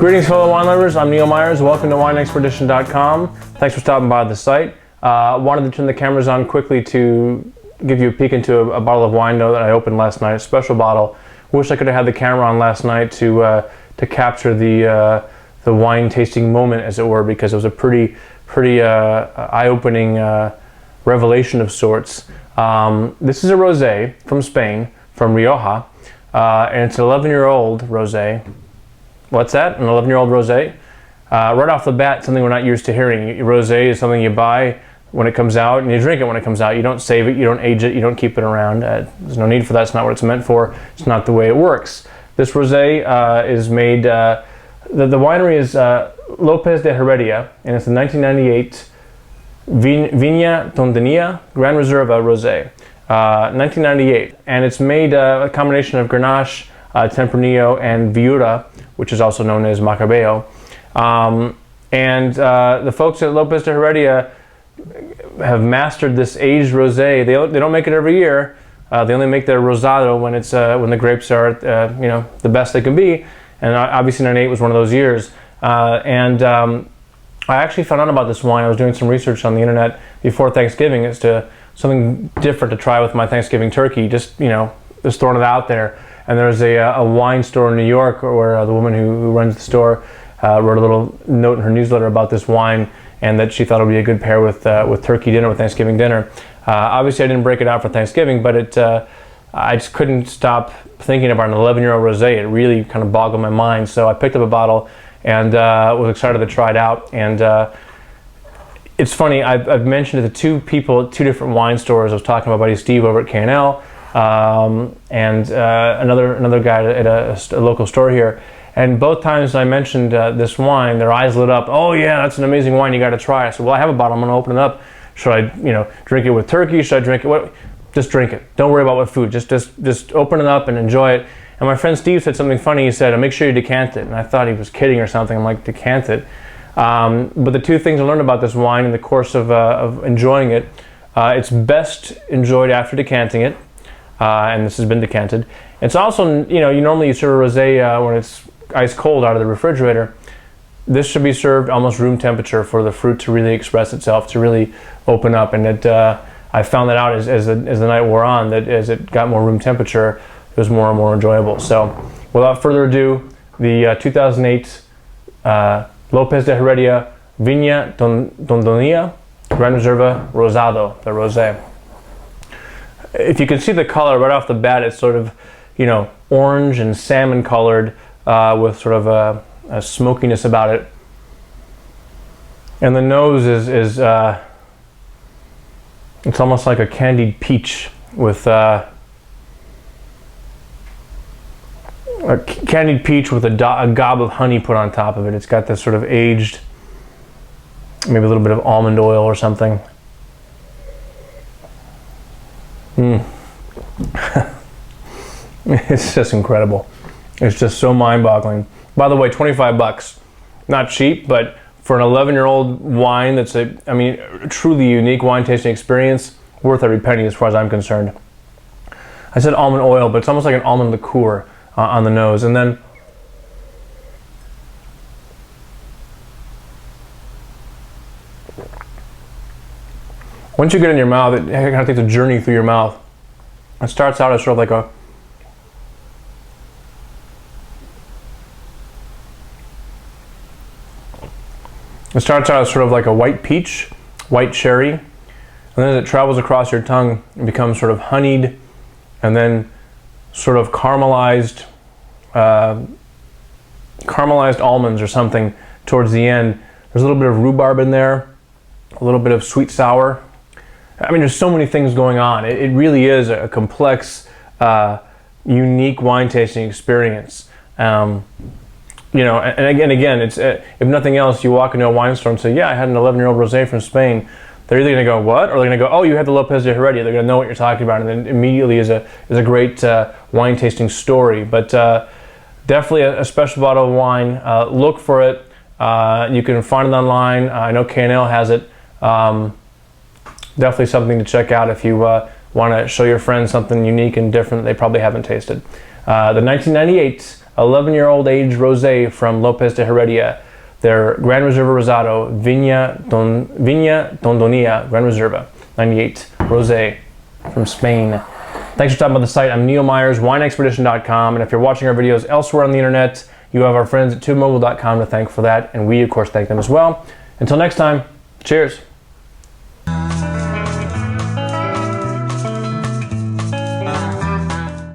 Greetings, fellow wine lovers. I'm Neil Myers. Welcome to WineExpedition.com. Thanks for stopping by the site. Wanted to turn the cameras on quickly to give you a peek into a bottle of wine that I opened last night, a special bottle. Wish I could have had the camera on last night to capture the wine tasting moment, as it were, because it was a pretty eye-opening revelation of sorts. This is a rosé from Spain, from Rioja, and it's an 11-year-old rosé. What's that? An 11-year-old rosé? Right off the bat, something we're not used to hearing. Rosé is something you buy when it comes out, and you drink it when it comes out. You don't save it, you don't age it, you don't keep it around. There's no need for that. It's not what it's meant for. It's not the way it works. This rosé is made, the winery is Lopez de Heredia, and it's the 1998 Viña Tondonia Gran Reserva Rosé. 1998, and it's made a combination of Grenache, Tempranillo, and Viura, which is also known as Macabeo. The folks at Lopez de Heredia have mastered this aged rosé. They don't make it every year. They only make their Rosado when it's when the grapes are the best they can be. And obviously 98 was one of those years. I actually found out about this wine. I was doing some research on the internet before Thanksgiving as to something different to try with my Thanksgiving turkey. Just throwing it out there. And there's a wine store in New York where the woman who runs the store wrote a little note in her newsletter about this wine, and that she thought it would be a good pair with turkey dinner, with Thanksgiving dinner. Obviously, I didn't break it out for Thanksgiving, but I just couldn't stop thinking about an 11-year-old rosé. It really kind of boggled my mind. So I picked up a bottle and was excited to try it out. And it's funny, I've mentioned it to two people at two different wine stores. I was talking to my buddy Steve over at K&L, and another guy at a local store here. And both times I mentioned this wine, their eyes lit up. Oh yeah, that's an amazing wine, you got to try. I said, well, I have a bottle, I'm going to open it up. Should I, drink it with turkey? Should I drink it? What? Just drink it. Don't worry about what food. Just open it up and enjoy it. And my friend Steve said something funny. He said, make sure you decant it. And I thought he was kidding or something. I'm like, decant it. But the two things I learned about this wine in the course of enjoying it, it's best enjoyed after decanting it. And this has been decanted. It's also, you normally serve a rosé when it's ice cold out of the refrigerator. This should be served almost room temperature for the fruit to really express itself, to really open up. And I found that out as the night wore on, that as it got more room temperature, it was more and more enjoyable. So without further ado, the 2008 Lopez de Heredia Viña Tondonia Gran Reserva Rosado, the rosé. If you can see the color right off the bat, it's sort of, orange and salmon colored with sort of a smokiness about it. And the nose is it's almost like a candied peach with a candied peach with a gob of honey put on top of it. It's got this sort of aged, maybe a little bit of almond oil or something. It's just incredible. It's just so mind-boggling. By the way, 25 bucks. Not cheap, but for an 11-year-old wine that's a truly unique wine tasting experience, worth every penny as far as I'm concerned. I said almond oil, but it's almost like an almond liqueur on the nose. And then once you get it in your mouth, it kind of takes a journey through your mouth. It starts out as sort of like a white peach, white cherry, and then as it travels across your tongue, it becomes sort of honeyed, and then sort of caramelized almonds or something towards the end. There's a little bit of rhubarb in there, a little bit of sweet sour. There's so many things going on. It really is a complex, unique wine tasting experience. And again, it's if nothing else, you walk into a wine store and say, yeah, I had an 11-year-old rosé from Spain. They're either going to go, what? Or they're going to go, oh, you had the Lopez de Heredia. They're going to know what you're talking about, and then immediately is a great wine tasting story. But definitely a special bottle of wine. Look for it. You can find it online. I know K&L has it. Definitely something to check out if you want to show your friends something unique and different they probably haven't tasted. The 1998 11-year-old aged rosé from Lopez de Heredia. Their Gran Reserva Rosado, Viña Tondonia, Gran Reserva 98 Rosé from Spain. Thanks for stopping by the site. I'm Neil Myers, wineexpedition.com, and if you're watching our videos elsewhere on the internet, you have our friends at Tubemogul.com to thank for that, and we of course thank them as well. Until next time, cheers.